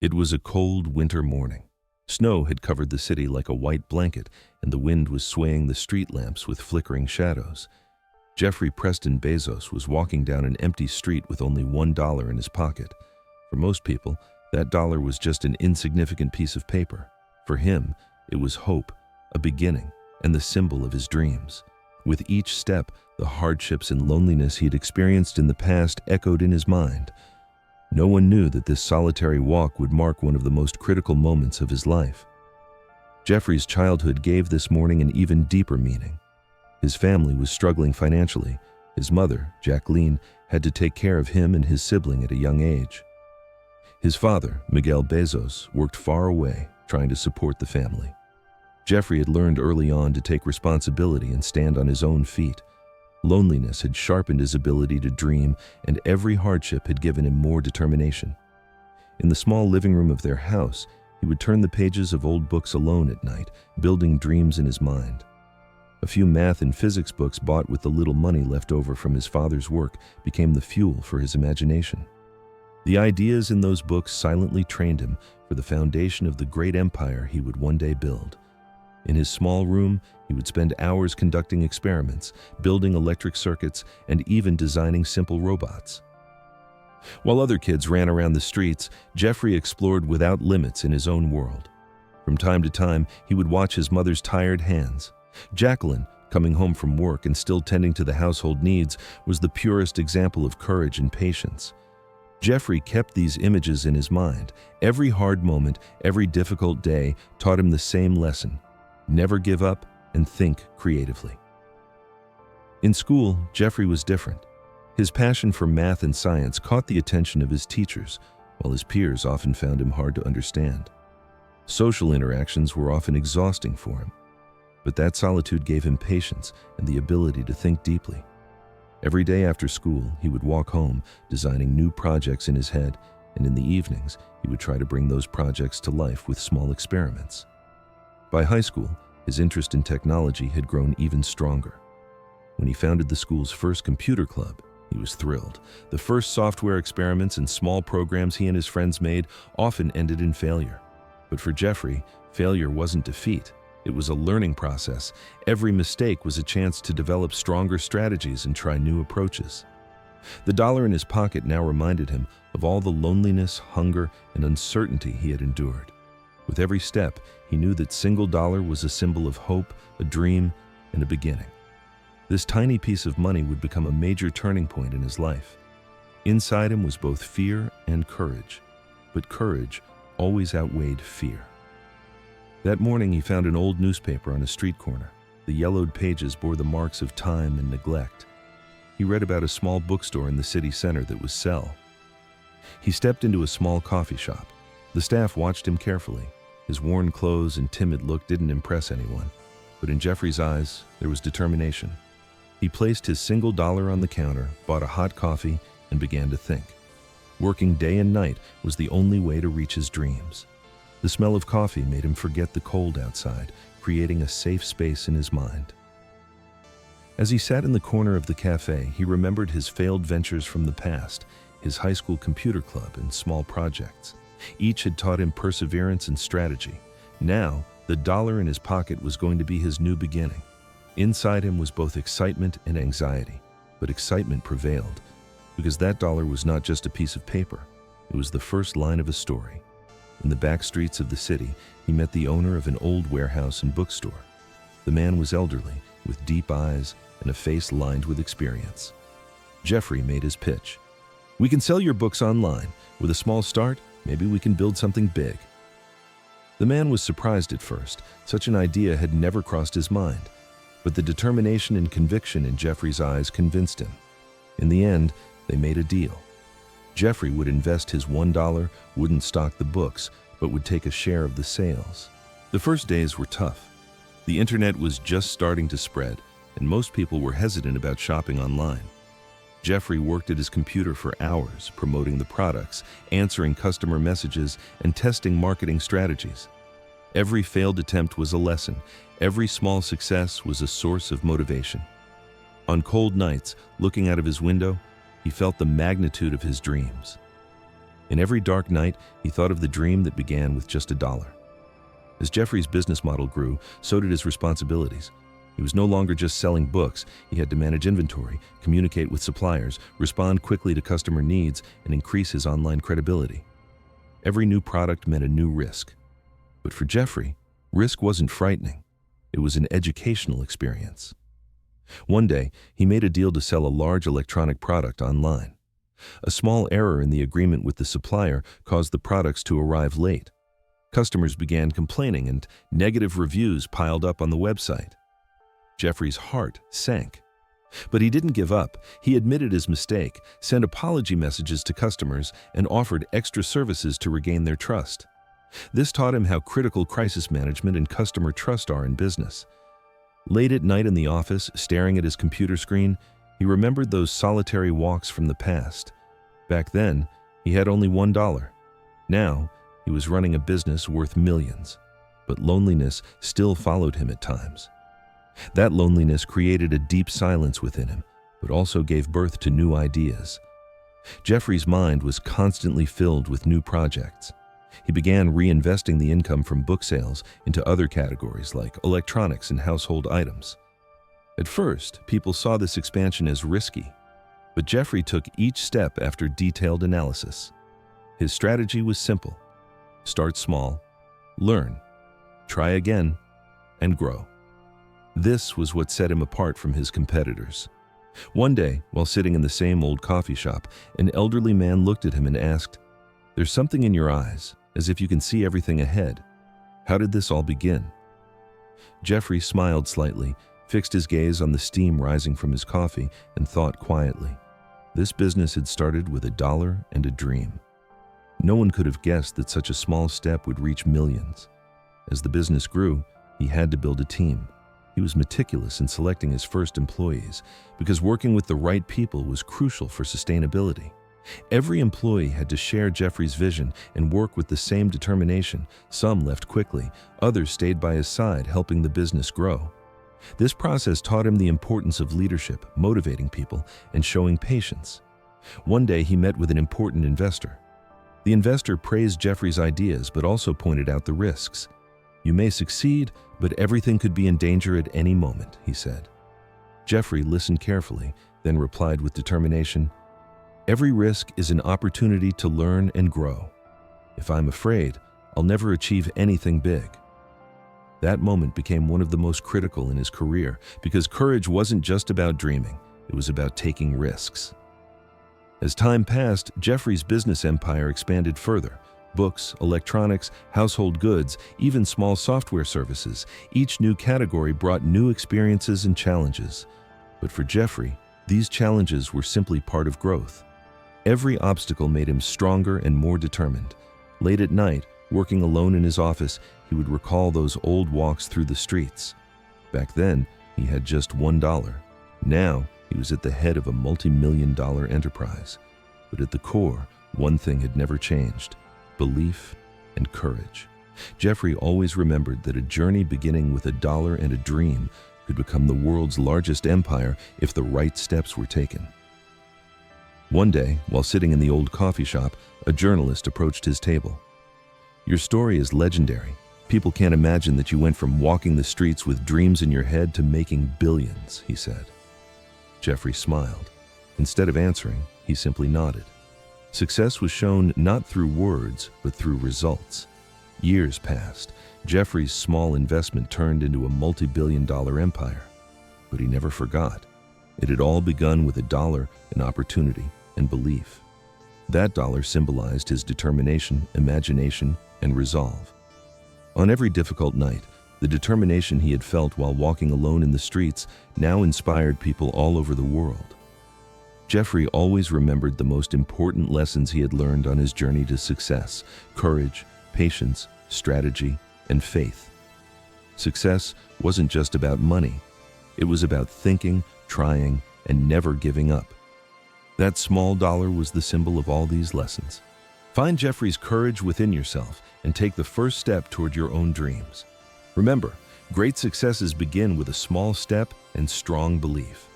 It was a cold winter morning. Snow had covered the city like a white blanket, and the wind was swaying the street lamps with flickering shadows. Jeffrey Preston Bezos was walking down an empty street with only $1 in his pocket. For most people, that dollar was just an insignificant piece of paper. For him, it was hope, a beginning, and the symbol of his dreams. With each step, the hardships and loneliness he had experienced in the past echoed in his mind. No one knew that this solitary walk would mark one of the most critical moments of his life. Jeffrey's childhood gave this morning an even deeper meaning. His family was struggling financially. His mother, Jacqueline, had to take care of him and his sibling at a young age. His father, Miguel Bezos, worked far away, trying to support the family. Jeffrey had learned early on to take responsibility and stand on his own feet. Loneliness had sharpened his ability to dream, and every hardship had given him more determination. In the small living room of their house, he would turn the pages of old books alone at night, building dreams in his mind. A few math and physics books bought with the little money left over from his father's work became the fuel for his imagination. The ideas in those books silently trained him for the foundation of the great empire he would one day build. In his small room, he would spend hours conducting experiments, building electric circuits, and even designing simple robots. While other kids ran around the streets, Jeffrey explored without limits in his own world. From time to time, he would watch his mother's tired hands. Jacqueline, coming home from work and still tending to the household needs, was the purest example of courage and patience. Jeffrey kept these images in his mind. Every hard moment, every difficult day taught him the same lesson: never give up and think creatively. In school, Jeffrey was different. His passion for math and science caught the attention of his teachers, while his peers often found him hard to understand. Social interactions were often exhausting for him, but that solitude gave him patience and the ability to think deeply. Every day after school, he would walk home, designing new projects in his head, and in the evenings, he would try to bring those projects to life with small experiments. By high school, his interest in technology had grown even stronger. When he founded the school's first computer club, he was thrilled. The first software experiments and small programs he and his friends made often ended in failure. But for Jeffrey, failure wasn't defeat. It was a learning process. Every mistake was a chance to develop stronger strategies and try new approaches. The dollar in his pocket now reminded him of all the loneliness, hunger, and uncertainty he had endured. With every step, he knew that single dollar was a symbol of hope, a dream, and a beginning. This tiny piece of money would become a major turning point in his life. Inside him was both fear and courage, but courage always outweighed fear. That morning, he found an old newspaper on a street corner. The yellowed pages bore the marks of time and neglect. He read about a small bookstore in the city center that was sell. He stepped into a small coffee shop. The staff watched him carefully. His worn clothes and timid look didn't impress anyone, but in Jeffrey's eyes, there was determination. He placed his single dollar on the counter, bought a hot coffee, and began to think. Working day and night was the only way to reach his dreams. The smell of coffee made him forget the cold outside, creating a safe space in his mind. As he sat in the corner of the cafe, he remembered his failed ventures from the past, his high school computer club and small projects. Each had taught him perseverance and strategy. Now, the dollar in his pocket was going to be his new beginning. Inside him was both excitement and anxiety, but excitement prevailed, because that dollar was not just a piece of paper. It was the first line of a story. In the back streets of the city, he met the owner of an old warehouse and bookstore. The man was elderly, with deep eyes and a face lined with experience. Jeffrey made his pitch. "We can sell your books online. With a small start, maybe we can build something big." The man was surprised at first. Such an idea had never crossed his mind. But the determination and conviction in Jeffrey's eyes convinced him. In the end, they made a deal. Jeffrey would invest his $1, wouldn't stock the books, but would take a share of the sales. The first days were tough. The internet was just starting to spread, and most people were hesitant about shopping online. Jeffrey worked at his computer for hours, promoting the products, answering customer messages, and testing marketing strategies. Every failed attempt was a lesson. Every small success was a source of motivation. On cold nights, looking out of his window, he felt the magnitude of his dreams. In every dark night, he thought of the dream that began with just $1. As Jeffrey's business model grew, so did his responsibilities. He was no longer just selling books. He had to manage inventory, communicate with suppliers, respond quickly to customer needs, and increase his online credibility. Every new product meant a new risk. But for Jeffrey, risk wasn't frightening. It was an educational experience. One day, he made a deal to sell a large electronic product online. A small error in the agreement with the supplier caused the products to arrive late. Customers began complaining and negative reviews piled up on the website. Jeffrey's heart sank. But he didn't give up. He admitted his mistake, sent apology messages to customers, and offered extra services to regain their trust. This taught him how critical crisis management and customer trust are in business. Late at night in the office, staring at his computer screen, he remembered those solitary walks from the past. Back then, he had only $1. Now, he was running a business worth millions. But loneliness still followed him at times. That loneliness created a deep silence within him, but also gave birth to new ideas. Jeffrey's mind was constantly filled with new projects. He began reinvesting the income from book sales into other categories like electronics and household items. At first, people saw this expansion as risky, but Jeffrey took each step after detailed analysis. His strategy was simple: start small, learn, try again, and grow. This was what set him apart from his competitors. One day, while sitting in the same old coffee shop, an elderly man looked at him and asked, "There's something in your eyes, as if you can see everything ahead. How did this all begin?" Jeffrey smiled slightly, fixed his gaze on the steam rising from his coffee, and thought quietly. This business had started with $1 and a dream. No one could have guessed that such a small step would reach millions. As the business grew, he had to build a team. He was meticulous in selecting his first employees because working with the right people was crucial for sustainability. Every employee had to share Jeffrey's vision and work with the same determination. Some left quickly, others stayed by his side, helping the business grow. This process taught him the importance of leadership, motivating people, and showing patience. One day he met with an important investor. The investor praised Jeffrey's ideas but also pointed out the risks. "You may succeed, but everything could be in danger at any moment," he said. Jeffrey listened carefully, then replied with determination, "Every risk is an opportunity to learn and grow. If I'm afraid, I'll never achieve anything big." That moment became one of the most critical in his career because courage wasn't just about dreaming, it was about taking risks. As time passed, Jeffrey's business empire expanded further. Books, electronics, household goods, even small software services. Each new category brought new experiences and challenges. But for Jeffrey, these challenges were simply part of growth. Every obstacle made him stronger and more determined. Late at night, working alone in his office, he would recall those old walks through the streets. Back then, he had just $1. Now, he was at the head of a multi-million-dollar enterprise. But at the core, one thing had never changed: belief and courage. Jeffrey always remembered that a journey beginning with $1 and a dream could become the world's largest empire if the right steps were taken. One day, while sitting in the old coffee shop, a journalist approached his table. "Your story is legendary. People can't imagine that you went from walking the streets with dreams in your head to making billions," he said. Jeffrey smiled. Instead of answering, he simply nodded. Success was shown not through words, but through results. Years passed. Jeffrey's small investment turned into a multi-billion-dollar empire. But he never forgot. It had all begun with $1, an opportunity, and belief. That dollar symbolized his determination, imagination, and resolve. On every difficult night, the determination he had felt while walking alone in the streets now inspired people all over the world. Jeffrey always remembered the most important lessons he had learned on his journey to success: courage, patience, strategy, and faith. Success wasn't just about money. It was about thinking, trying, and never giving up. That small dollar was the symbol of all these lessons. Find Jeffrey's courage within yourself and take the first step toward your own dreams. Remember, great successes begin with a small step and strong belief.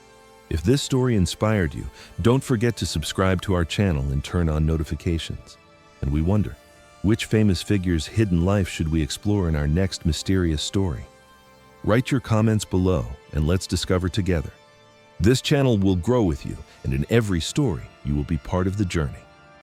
If this story inspired you, don't forget to subscribe to our channel and turn on notifications. And we wonder, which famous figure's hidden life should we explore in our next mysterious story? Write your comments below and let's discover together. This channel will grow with you, and in every story, you will be part of the journey.